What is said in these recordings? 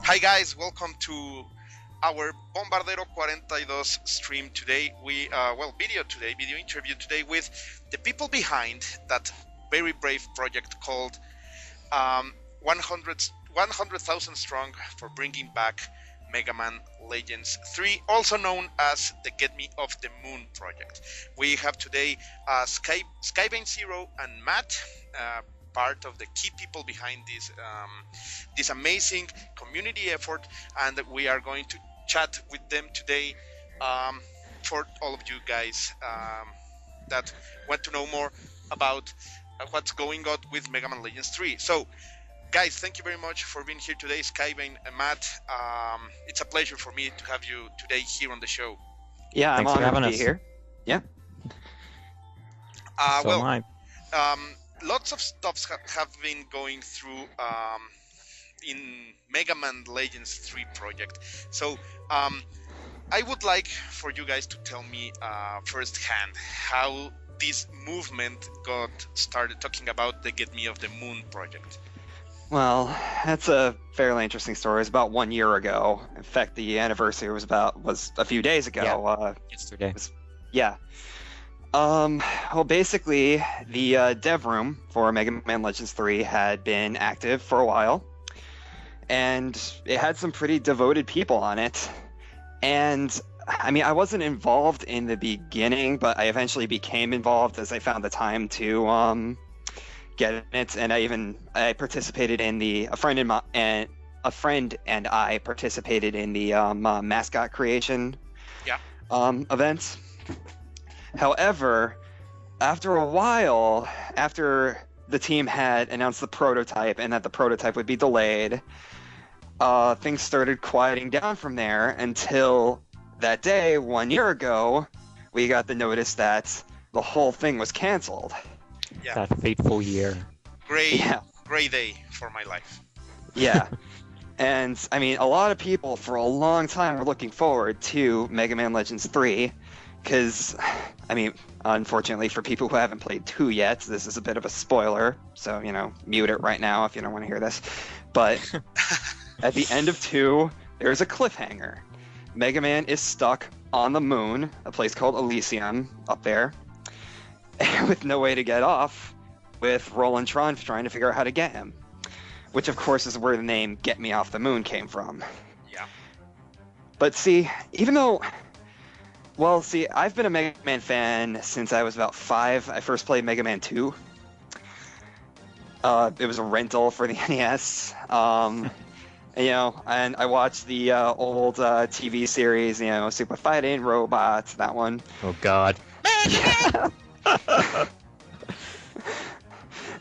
Hi guys, welcome to our Bombardero 42 stream today. Video interview today with the people behind that very brave project called 100,000 Strong for bringing back Mega Man Legends 3, also known as the Get Me Off the Moon project. We have today Skybane Zero and Matt, part of the key people behind this amazing community effort, and we are going to chat with them today for all of you guys that want to know more about what's going on with Mega Man Legends 3. So, guys, thank you very much for being here today, Skybane and Matt. It's a pleasure for me to have you today here on the show. Yeah, I'm honored to be here. Yeah. Lots of stuff have been going through in Mega Man Legends 3 project. So I would like for you guys to tell me firsthand how this movement got started, talking about the Get Me Off the Moon project. Well, that's a fairly interesting story. It was about 1 year ago. In fact, the anniversary was a few days ago. Yeah, yesterday. Well, basically, the dev room for Mega Man Legends 3 had been active for a while, and it had some pretty devoted people on it. And, I mean, I wasn't involved in the beginning, but I eventually became involved as I found the time to get in it, and I participated in a friend and I participated in the mascot creation events. However, after a while, after the team had announced the prototype and that the prototype would be delayed, things started quieting down from there until that day, 1 year ago, we got the notice that the whole thing was canceled. Yeah. That fateful year. Gray day for my life. Yeah. And, I mean, a lot of people for a long time were looking forward to Mega Man Legends 3, because, I mean, unfortunately for people who haven't played 2 yet, this is a bit of a spoiler, so, mute it right now if you don't want to hear this. But at the end of 2, there's a cliffhanger. Mega Man is stuck on the moon, a place called Elysium, up there, with no way to get off, with Roland Tron trying to figure out how to get him. Which, of course, is where the name Get Me Off the Moon came from. Yeah. But see, I've been a Mega Man fan since I was about 5. I first played Mega Man 2. It was a rental for the NES. And I watched the old TV series, Super Fighting Robots, that one. Oh, God.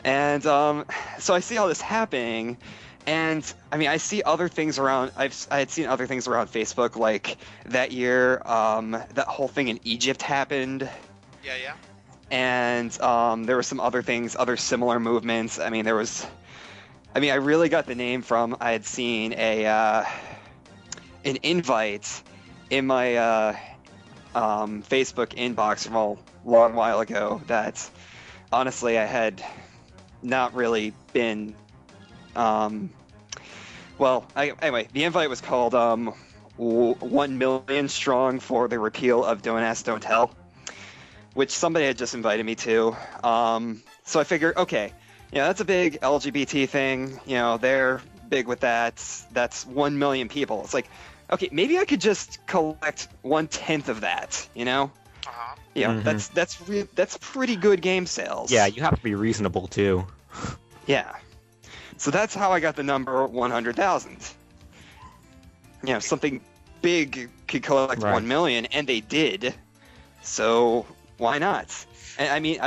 And so I see all this happening, and I mean, I see other things around. I had seen other things around Facebook, like that year, that whole thing in Egypt happened. Yeah. And there were some other things, other similar movements. I mean, I really got the name from. I had seen an invite in my Facebook inbox from a long while ago that, honestly, I had not really been anyway, the invite was called 1 million strong for the repeal of Don't Ask, Don't Tell, which somebody had just invited me to. So I figured, okay, that's a big LGBT thing, they're big with that. That's 1 million people. It's like, okay, maybe I could just collect 1/10 of that, Uh-huh. That's pretty good game sales. Yeah, you have to be reasonable too. Yeah. So that's how I got the number 100,000. Something big could collect 1 million, and they did. So why not? And I mean,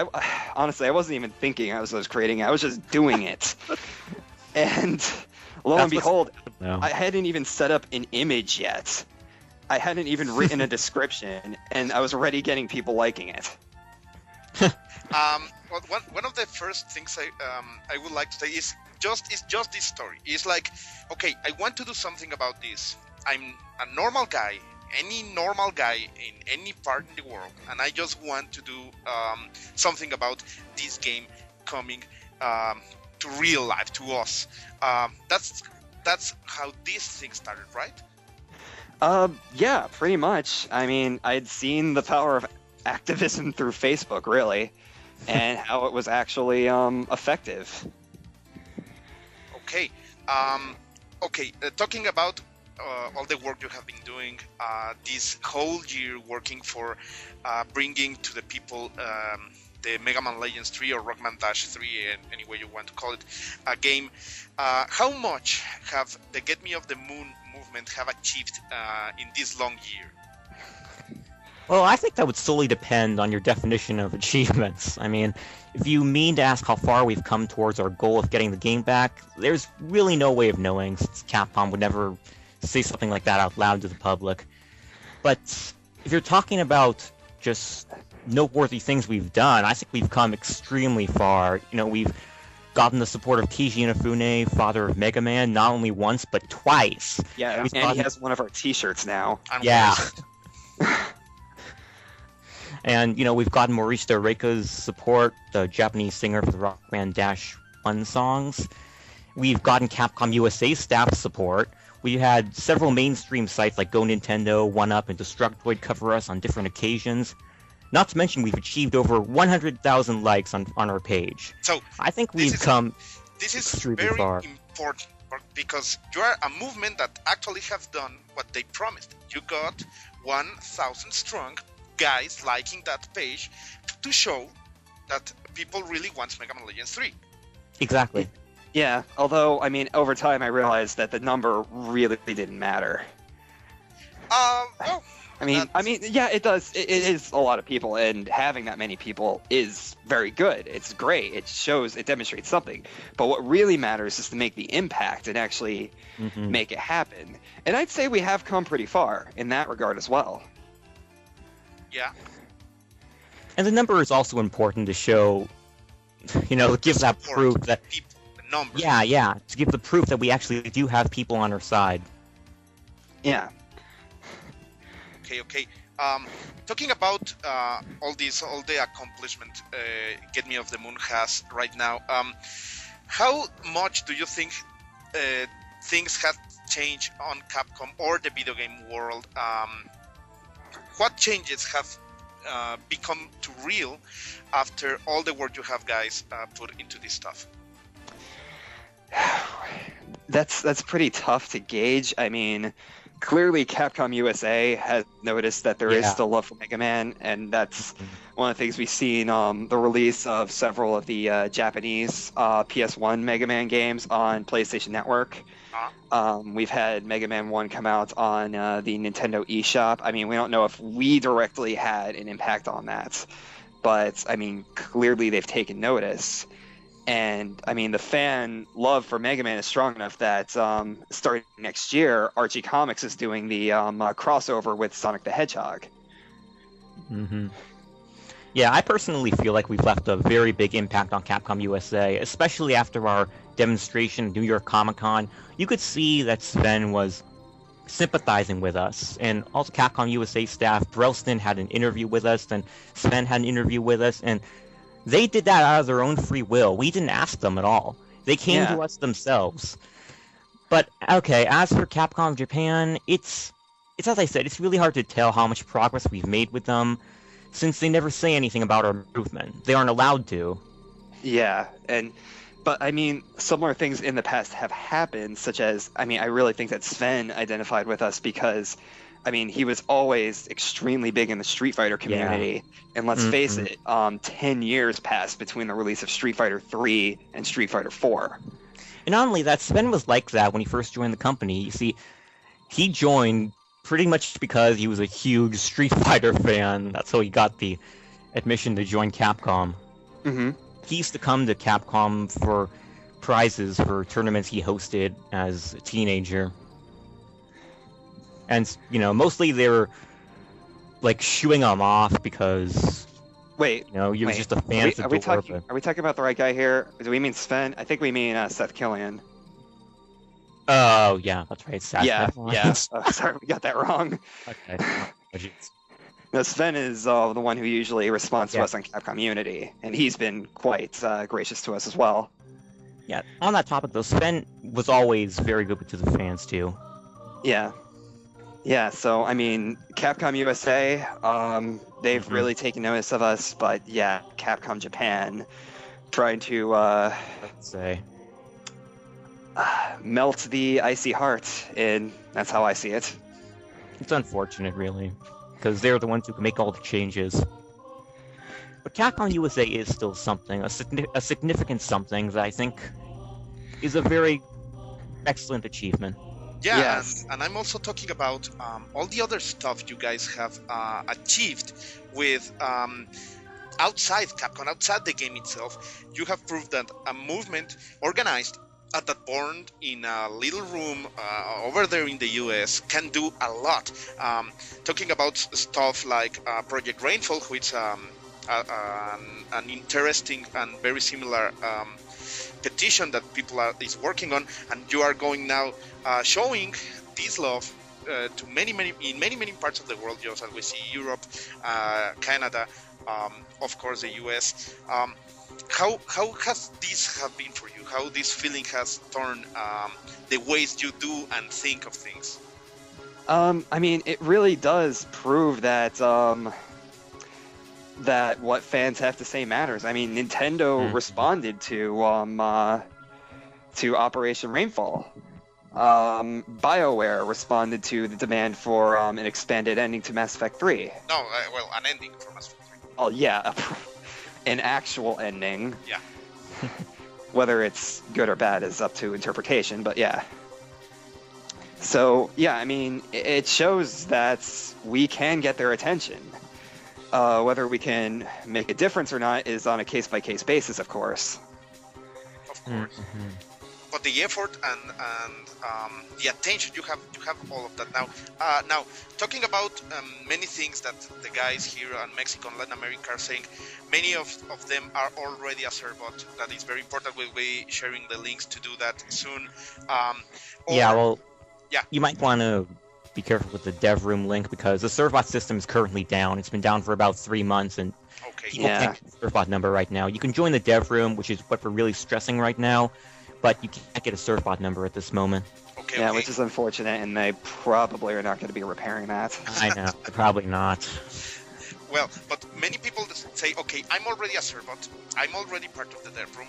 honestly, I wasn't even thinking I was creating it. I was just doing it. And lo and behold, I hadn't even set up an image yet. I hadn't even written a description, and I was already getting people liking it. Well, one of the first things I would like to say is just this story. It's like, okay, I want to do something about this. I'm a normal guy, any normal guy in any part in the world, and I just want to do something about this game coming to real life, to us. That's that's how this thing started, right? Yeah, pretty much. I mean, I'd seen the power of activism through Facebook, really, and how it was actually effective. Okay. Talking about all the work you have been doing this whole year, working for bringing to the people the Mega Man Legends 3 or Rockman Dash 3, any way you want to call it, a game. How much have the Get Me Off the Moon movement have achieved in this long year? Well, I think that would solely depend on your definition of achievements. I mean, if you mean to ask how far we've come towards our goal of getting the game back, there's really no way of knowing, since Capcom would never say something like that out loud to the public. But if you're talking about just noteworthy things we've done, I think we've come extremely far. You know, we've gotten the support of Keiji Inafune, father of Mega Man, not only once, but twice. Yeah, and he has one of our t-shirts now. Yeah. And, you know, we've gotten Morishita Reika's support, the Japanese singer for the Rockman Dash 1 songs. We've gotten Capcom USA staff support. We had several mainstream sites like Go Nintendo, 1UP, and Destructoid cover us on different occasions. Not to mention we've achieved over 100,000 likes on our page. So I think we've come extremely very far. Important because you are a movement that actually have done what they promised. You got 1,000 strong guys liking that page to show that people really want Mega Man Legends 3. Exactly. Yeah, although, I mean, over time I realized that the number really didn't matter. Well, I mean, yeah, it does. It is a lot of people, and having that many people is very good. It's great. It demonstrates something. But what really matters is to make the impact and actually make it happen. And I'd say we have come pretty far in that regard as well. yeah. And the number is also important to show, you know, give that proof that... people, the numbers. Yeah, to give the proof that we actually do have people on our side. Yeah. Okay. Talking about all the accomplishment Get Me Off the Moon has right now, how much do you think things have changed on Capcom or the video game world? What changes have become too real after all the work you have guys put into this stuff? That's pretty tough to gauge. I mean, clearly Capcom USA has noticed that there is still love for Mega Man, and that's one of the things we've seen the release of several of the Japanese PS1 Mega Man games on PlayStation Network. We've had Mega Man 1 come out on the Nintendo eShop. I mean, we don't know if we directly had an impact on that, but I mean, clearly they've taken notice. And I mean, the fan love for Mega Man is strong enough that starting next year, Archie Comics is doing the crossover with Sonic the Hedgehog. Yeah, I personally feel like we've left a very big impact on Capcom USA, especially after our demonstration at New York Comic Con. You could see that Sven was sympathizing with us, and also Capcom USA staff. Brelston had an interview with us, and Sven had an interview with us, and they did that out of their own free will. We didn't ask them at all. They came to us themselves. But, okay, as for Capcom Japan, it's as I said, it's really hard to tell how much progress we've made with them, since they never say anything about our movement. They aren't allowed to. Yeah, but I mean, similar things in the past have happened, such as, I mean, I really think that Sven identified with us because, I mean, he was always extremely big in the Street Fighter community, and let's face it, 10 years passed between the release of Street Fighter 3 and Street Fighter 4. And not only that, Sven was like that when he first joined the company. You see, he joined pretty much because he was a huge Street Fighter fan. That's how he got the admission to join Capcom. He used to come to Capcom for prizes for tournaments he hosted as a teenager. And, you know, mostly they were, like, shooing him off because, he was just a fan. Are we talking about the right guy here? Do we mean Sven? I think we mean Seth Killian. Oh, yeah, that's right. Seth. Yeah. Sorry, we got that wrong. Okay. No, Sven is the one who usually responds to us on Capcom Unity, and he's been quite gracious to us as well. Yeah, on that topic though, Sven was always very good to the fans too. Yeah. Yeah, so I mean, Capcom USA, they've really taken notice of us, but yeah, Capcom Japan trying to Let's say. melt the icy heart, and that's how I see it. It's unfortunate, really, because they're the ones who can make all the changes. But Capcom USA is still something, a significant something that I think is a very excellent achievement. Yeah, Yes. and I'm also talking about all the other stuff you guys have achieved with outside Capcom, outside the game itself. You have proved that a movement organized that born in a little room over there in the US can do a lot. Talking about stuff like Project Rainfall, which an interesting and very similar petition that people is working on, and you are going now showing this love to many parts of the world, just as we see Europe, Canada, of course the US. How has this have been for you? How this feeling has turned the ways you do and think of things? I mean, it really does prove that that what fans have to say matters. I mean, Nintendo responded to Operation Rainfall. BioWare responded to the demand for an expanded ending to Mass Effect 3. No, well, an ending for Mass Effect 3. Oh yeah, an actual ending. Yeah. Whether it's good or bad is up to interpretation, but yeah. So yeah, I mean, it shows that we can get their attention. Whether we can make a difference or not is on a case-by-case basis, of course. Of course. But the effort and the attention you have all of that now. Now, talking about many things that the guys here in Mexico and Latin America are saying, many of them are already a Cerbot. That is very important. We'll be sharing the links to do that soon. You might want to be careful with the dev room link because the Servbot system is currently down. It's been down for about 3 months, and people can't get the Servbot number right now. You can join the dev room, which is what we're really stressing right now, but you can't get a Servbot number at this moment. Yeah, which is unfortunate, and they probably are not going to be repairing that. I know, probably not. Well, but many people say, okay, I'm already a Cerbot. I'm already part of the dev room.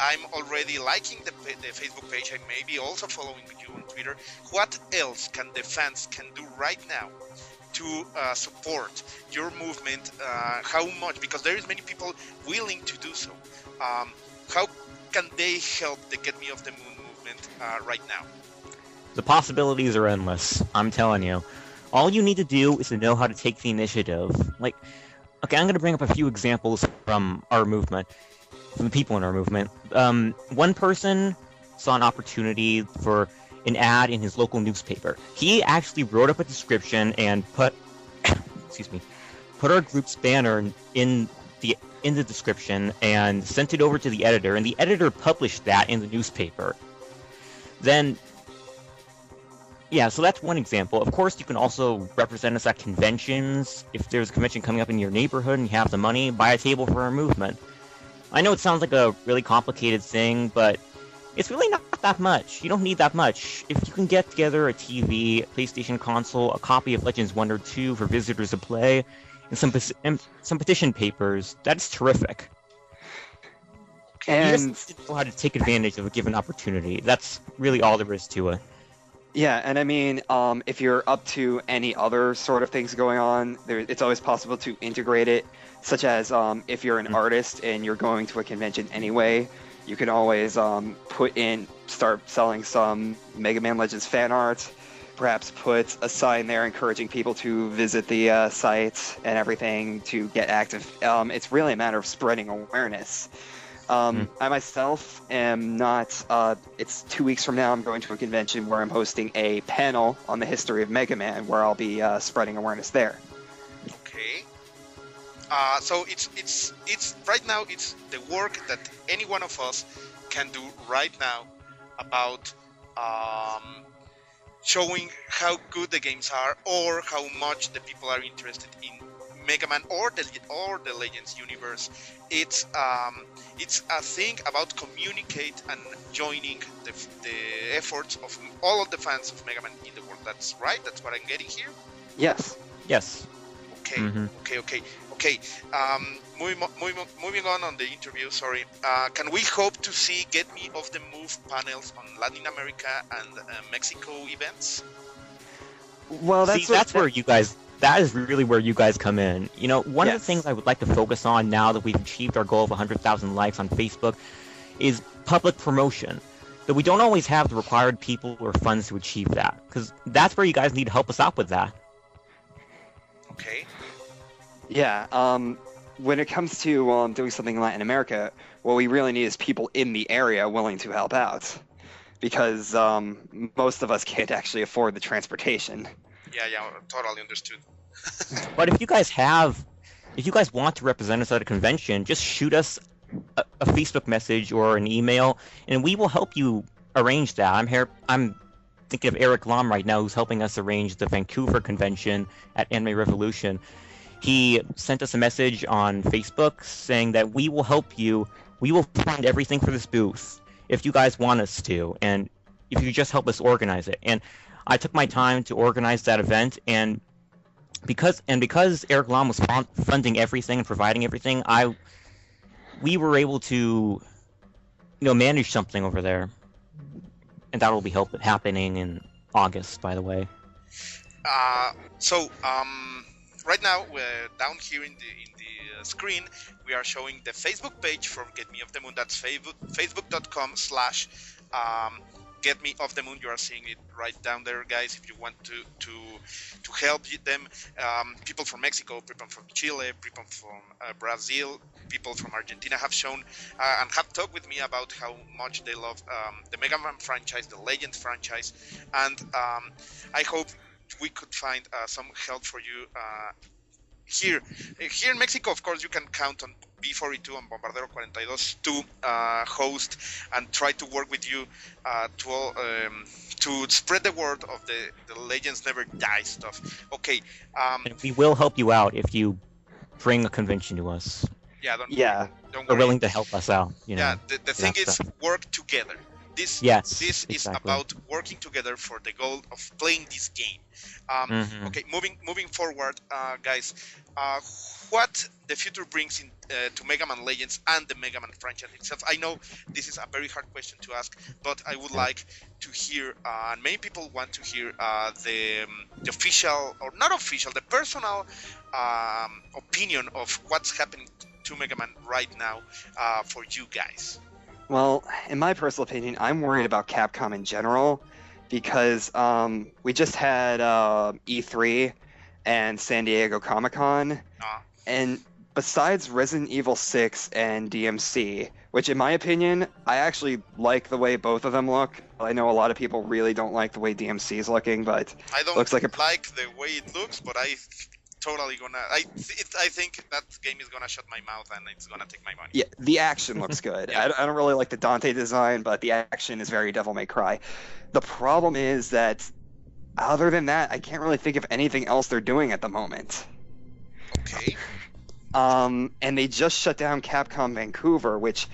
I'm already liking the Facebook page. I may be also following you on Twitter. What else can the fans can do right now to support your movement? How much? Because there is many people willing to do so. How can they help the Get Me Off the Moon movement right now? The possibilities are endless. I'm telling you. All you need to do is to know how to take the initiative. Like, okay, I'm going to bring up a few examples from our movement. From the people in our movement. One person saw an opportunity for an ad in his local newspaper. He actually wrote up a description and put our group's banner in the description and sent it over to the editor, and the editor published that in the newspaper. Then, yeah, so that's one example. Of course, you can also represent us at conventions. If there's a convention coming up in your neighborhood and you have the money, buy a table for our movement. I know it sounds like a really complicated thing, but it's really not that much. You don't need that much. If you can get together a TV, a PlayStation console, a copy of Legends 1 or 2 for visitors to play, and some petition papers, that's terrific. And you just need to know how to take advantage of a given opportunity. That's really all there is to it. Yeah, and I mean, if you're up to any other sort of things going on, it's always possible to integrate it, such as if you're an artist and you're going to a convention anyway, you can always start selling some Mega Man Legends fan art, perhaps put a sign there encouraging people to visit the site and everything to get active. It's really a matter of spreading awareness. I myself am not, it's 2 weeks from now, I'm going to a convention where I'm hosting a panel on the history of Mega Man, where I'll be spreading awareness there. Okay. So it's right now, it's the work that any one of us can do right now about showing how good the games are or how much the people are interested in Mega Man or the Legends universe. It's a thing about communicate and joining the efforts of all of the fans of Mega Man in the world. That's right. That's what I'm getting here. Yes. Yes. Okay. Mhm. Okay. Moving on the interview. Sorry. Can we hope to see Get Me Off the Move panels on Latin America and Mexico events? Well, That's where you guys. That is really where you guys come in. You know, one of the Yes. things I would like to focus on now that we've achieved our goal of 100,000 likes on Facebook is public promotion. But we don't always have the required people or funds to achieve that, because that's where you guys need to help us out with that. Okay. Yeah. When it comes to doing something in Latin America, what we really need is people in the area willing to help out, because most of us can't actually afford the transportation. Yeah, totally understood. But if you guys want to represent us at a convention, just shoot us a Facebook message or an email, and we will help you arrange that. I'm thinking of Eric Lom right now, who's helping us arrange the Vancouver convention at Anime Revolution. He sent us a message on Facebook saying that we will help you. We will fund everything for this booth if you guys want us to, and if you just help us organize it. And I took my time to organize that event, and because Eric Lom was funding everything and providing everything, we were able to, manage something over there, and that will be happening in August, by the way. So right now, we're down here in the screen, we are showing the Facebook page for Get Me Off the Moon. That's facebook.com/ Get Me Off the Moon. You are seeing it right down there, guys. If you want to help them, people from Mexico, people from Chile, people from Brazil, people from Argentina have shown and have talked with me about how much they love the Mega Man franchise, the Legends franchise, and I hope we could find some help for you here in Mexico. Of course, you can count on B42 and Bombardero 42 to host and try to work with you to spread the word of the Legends Never Die stuff. Okay. And we will help you out if you bring a convention to us. Yeah. Don't We're worry. willing to help us out. Yeah. The thing is, work together. This is exactly. about working together for the goal of playing this game. Okay, moving forward, guys. What the future brings to Mega Man Legends and the Mega Man franchise itself. I know this is a very hard question to ask, but I would like to hear, and many people want to hear the official, or not official, the personal opinion of what's happening to Mega Man right now for you guys. Well, in my personal opinion, I'm worried about Capcom in general, because we just had E3 and San Diego Comic-Con, and besides Resident Evil 6 and DMC, which in my opinion, I actually like the way both of them look. I know a lot of people really don't like the way DMC is looking, but I don't looks like like the way it looks, but I think that game is gonna shut my mouth and it's gonna take my money. Yeah, the action looks good. Yeah. I don't really like the Dante design, but the action is very Devil May Cry. The problem is that, other than that, I can't really think of anything else they're doing at the moment. Okay. And they just shut down Capcom Vancouver, which,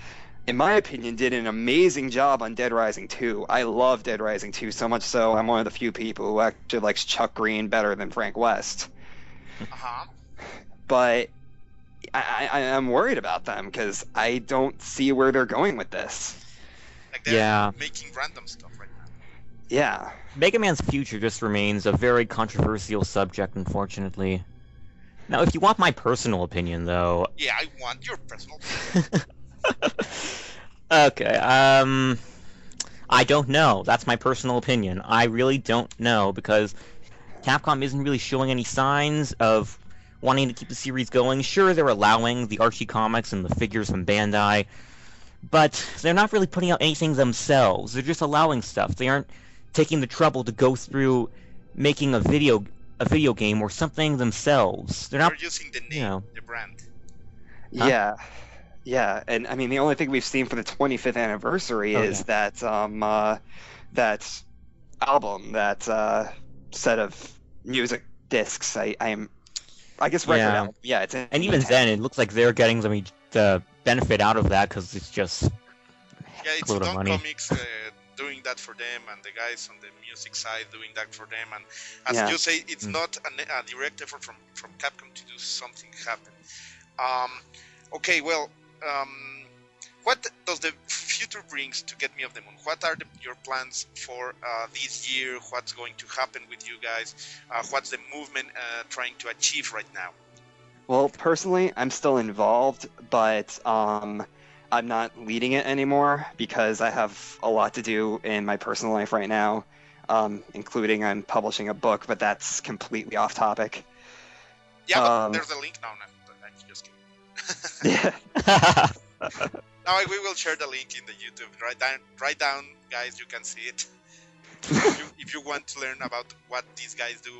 in my opinion, did an amazing job on Dead Rising 2. I love Dead Rising 2, so much so I'm one of the few people who actually likes Chuck Green better than Frank West. But I'm worried about them, because I don't see where they're going with this. Like they're making random stuff right now. Yeah. Mega Man's future just remains a very controversial subject, unfortunately. Now, if you want my personal opinion, though... Yeah, I want your personal opinion. Okay, I don't know. That's my personal opinion. I really don't know, because Capcom isn't really showing any signs of wanting to keep the series going. Sure, they're allowing the Archie comics and the figures from Bandai, but they're not really putting out anything themselves. They're just allowing stuff. They aren't taking the trouble to go through making a video game or something themselves. They're not using the name, the brand. Huh? Yeah, and I mean the only thing we've seen for the 25th anniversary is that that album, that set of music discs. I guess record Yeah. album. Yeah, it's And even then, it looks like they're getting the benefit out of that because it's just Yeah, it's a load of Don money. Comics doing that for them, and the guys on the music side doing that for them. And as Yeah. you say, it's not a direct effort from Capcom to do something happen. Okay, well, what does the future brings to Get Me Off the Moon? What are your plans for this year? What's going to happen with you guys? What's the movement trying to achieve right now? Well, personally, I'm still involved, but I'm not leading it anymore because I have a lot to do in my personal life right now, including I'm publishing a book, but that's completely off topic. Yeah, but there's a link now. I'm just kidding. Yeah. No, we will share the link in the YouTube. Write down, guys. You can see it. if you want to learn about what these guys do,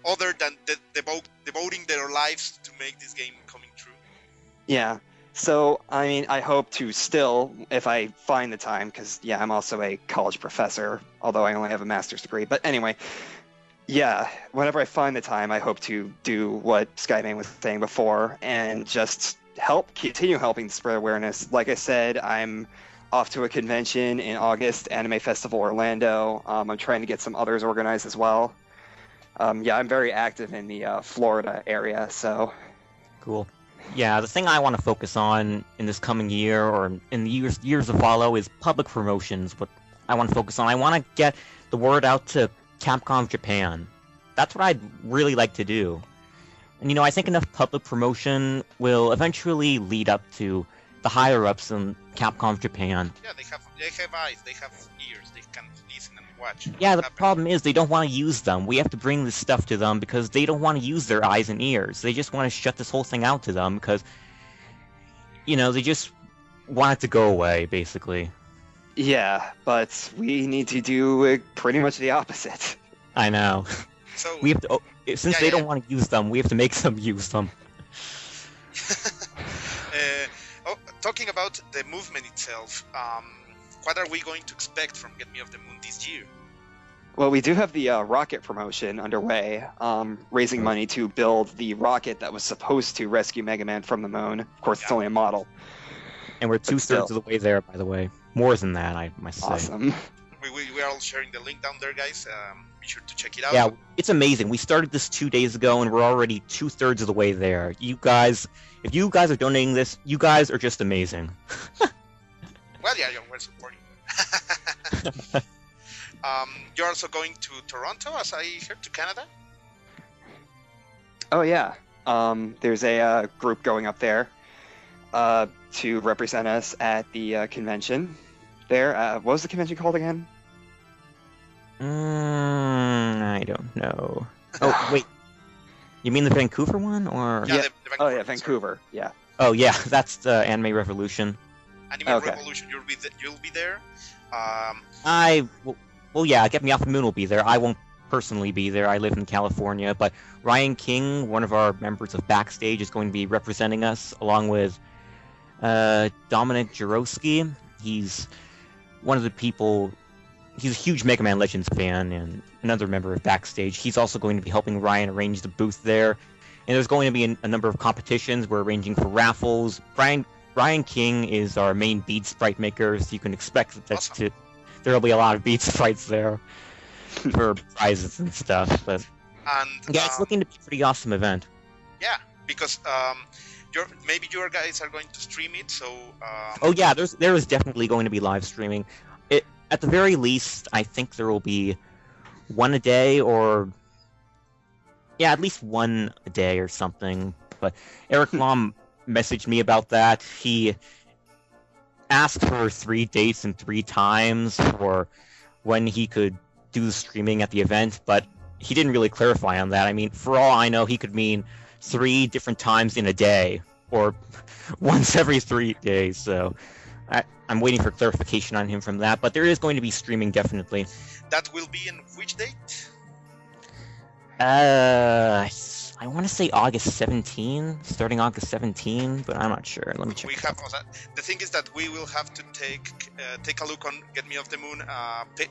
other than devoting their lives to make this game coming true. Yeah. So, I mean, I hope to still, if I find the time, because, yeah, I'm also a college professor, although I only have a master's degree. But anyway, yeah, whenever I find the time, I hope to do what Skybane was saying before and just continue helping spread awareness. Like I said, I'm off to a convention in August, Anime Festival Orlando. I'm trying to get some others organized as well. Yeah, I'm very active in the Florida area, so... Cool. Yeah, the thing I want to focus on in this coming year or in the years to follow is public promotions. What I want to focus on, I want to get the word out to Capcom Japan. That's what I'd really like to do. And I think enough public promotion will eventually lead up to the higher-ups in Capcom Japan. Yeah, they have eyes, they have ears, they can listen and watch. Yeah, the problem is they don't want to use them. We have to bring this stuff to them because they don't want to use their eyes and ears. They just want to shut this whole thing out to them because, they just want it to go away, basically. Yeah, but we need to do pretty much the opposite. I know. So We have to, since they don't want to use them, we have to make them use them. Talking about the movement itself, what are we going to expect from Get Me Off the Moon this year? Well, we do have the rocket promotion underway, raising money to build the rocket that was supposed to rescue Mega Man from the moon. Of course, it's only a model. And we're But still. 2/3 of the way there, by the way. More than that, I must say. Awesome. We are all sharing the link down there, guys. Be sure to check it out. Yeah, it's amazing. We started this 2 days ago, and we're already 2/3 of the way there. You guys, if you guys are donating this, you guys are just amazing. Well, yeah, we're supporting. You're also going to Toronto, as I heard, to Canada? Oh, yeah. There's a group going up there to represent us at the convention there. What was the convention called again? I don't know. Oh, wait. You mean the Vancouver one, or? Yeah, Yeah. the Oh, Vancouver, yeah, Vancouver. Yeah. Oh, yeah, that's the Anime Revolution. Anime Okay. Revolution, you'll be there. Well, yeah, Get Me Off the Moon will be there. I won't personally be there. I live in California, but Ryan King, one of our members of Backstage, is going to be representing us, along with Dominic Jarowski. He's one of the people. He's a huge Mega Man Legends fan and another member of Backstage. He's also going to be helping Ryan arrange the booth there. And there's going to be a number of competitions. We're arranging for raffles. Ryan King is our main bead sprite maker, so you can expect that Awesome. there will be a lot of bead sprites there for prizes and stuff. But And yeah, it's looking to be a pretty awesome event. yeah, because maybe your guys are going to stream it. So Oh yeah, there is definitely going to be live streaming. At the very least, I think there will be one a day, or yeah, at least one a day or something. But Eric Lom messaged me about that. He asked for 3 dates and 3 times for when he could do the streaming at the event, but he didn't really clarify on that. I mean, for all I know, he could mean 3 different times in a day, or once every 3 days. So I'm waiting for clarification on him from that, but there is going to be streaming, definitely. that will be in which date? I want to say August 17, starting August 17, but I'm not sure. Let me check. We have the thing is that we will have to take a look on Get Me Off the Moon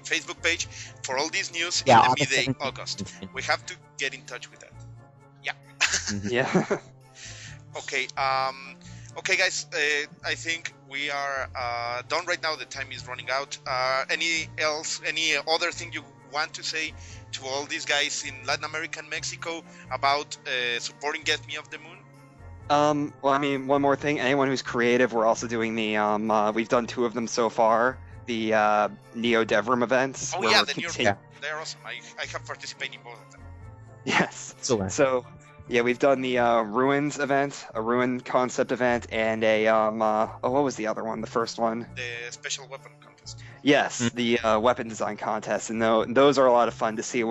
Facebook page for all these news Yeah, in the August midday 17th. August. We have to get in touch with that. Yeah. Yeah. Okay. Okay, guys. I think we are done right now. The time is running out. Any other thing you want to say to all these guys in Latin America and Mexico about supporting Get Me Off the Moon? Well, I mean, one more thing. Anyone who's creative, we're also doing the we've done 2 of them so far. The Neo DevRoom events. Oh where yeah, we're the New York. continu- They're awesome. I have participated in both of them. Yes. Excellent. So, yeah, we've done the Ruins event, a Ruin concept event, and a what was the other one? The first one. The special weapon contest. Yes, the weapon design contest, and those are a lot of fun to see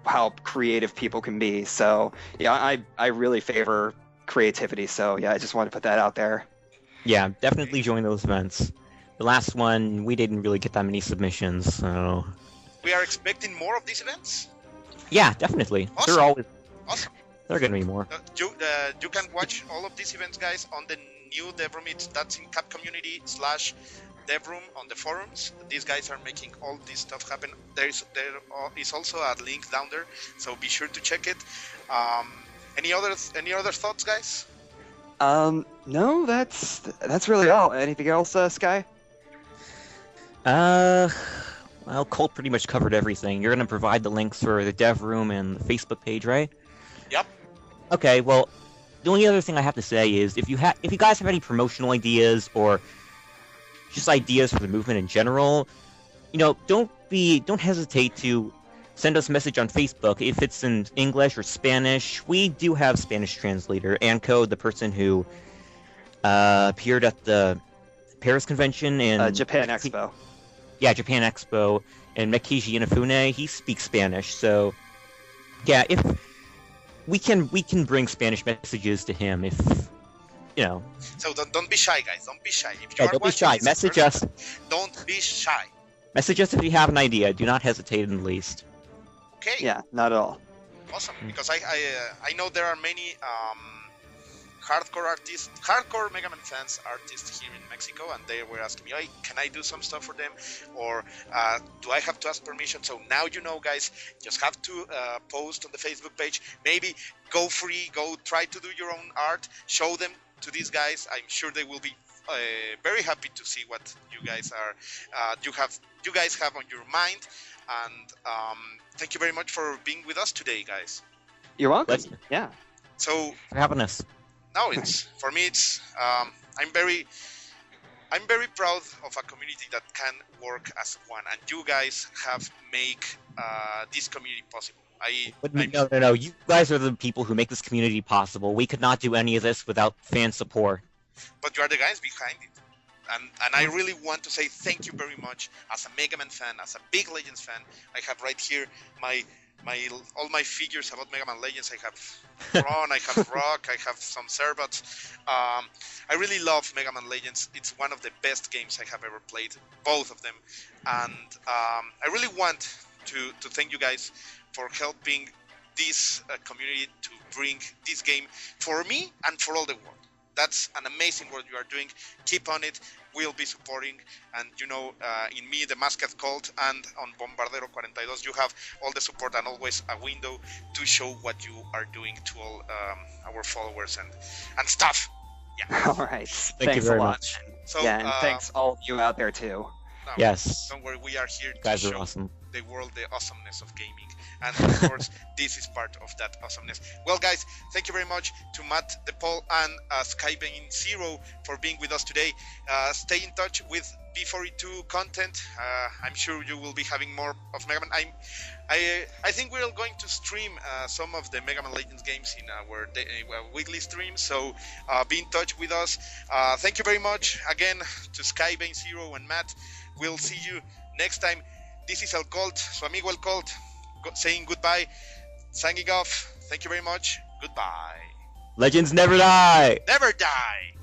how creative people can be. So, yeah, I really favor creativity. So, yeah, I just wanted to put that out there. Yeah, definitely join those events. The last one, we didn't really get that many submissions, so... We are expecting more of these events? Yeah, definitely. Awesome. They're always... Awesome. There are going to be more. You can watch all of these events, guys, on the new DevRoom. That's in capcommunity/DevRoom on the forums. These guys are making all this stuff happen. There is also a link down there, so be sure to check it. Any other thoughts, guys? No, that's really all. Anything else, Sky? Well, Colt pretty much covered everything. You're going to provide the links for the dev room and the Facebook page, right? Yep. Okay, well, the only other thing I have to say is if you guys have any promotional ideas or just ideas for the movement in general, don't hesitate to send us a message on Facebook. If it's in English or Spanish, we do have Spanish translator. Anko, the person who appeared at the Paris convention in Japan Expo. Yeah, Japan Expo, and Mekiji Inafune, he speaks Spanish, so yeah, if we can bring Spanish messages to him if So don't be shy, guys. Don't be shy. If Yeah, don't be shy. Message us. Don't be shy. Message us if you have an idea. Do not hesitate in the least. Okay. Yeah, not at all. Awesome. Because I know there are many hardcore Mega Man fans, artists here in Mexico, and they were asking me, hey, can I do some stuff for them? Or do I have to ask permission? So now you know, guys, just have to post on the Facebook page. Maybe go free, go try to do your own art, show them to these guys. I'm sure they will be very happy to see what you guys have on your mind. And thank you very much for being with us today, guys. You're welcome. Pleasure. Yeah. So For having us. no, for me. I'm very proud of a community that can work as one, and you guys have make this community possible. No. You guys are the people who make this community possible. We could not do any of this without fan support. But you are the guys behind it, and I really want to say thank you very much as a Mega Man fan, as a big Legends fan. I have right here all my figures about Mega Man Legends. I have Ron, I have Rock, I have some Serbots. I really love Mega Man Legends. It's one of the best games I have ever played, both of them. And I really want to thank you guys for helping this community to bring this game for me and for all the world. That's an amazing work you are doing. Keep on it. We'll be supporting. And in me, the Masked Cult, and on Bombardero 42, you have all the support and always a window to show what you are doing to all our followers and stuff. Yeah. All right. Thank you Thanks very a lot. much. So, Yeah, and thanks all of you out there too. no, Yes. Don't worry, we are here You to guys are show awesome. the world the awesomeness of gaming. And of course, this is part of that awesomeness. Well, guys, thank you very much to Matt DePaul and Skybane Zero for being with us today. Stay in touch with B42 content. I'm sure you will be having more of Mega Man. I think we're going to stream some of the Mega Man Legends games in our weekly stream, so be in touch with us. Thank you very much again to Skybane Zero and Matt. We'll see you next time. This is El Colt, su amigo El Colt, saying goodbye, signing off. Thank you very much. Goodbye. Legends never die! Never die!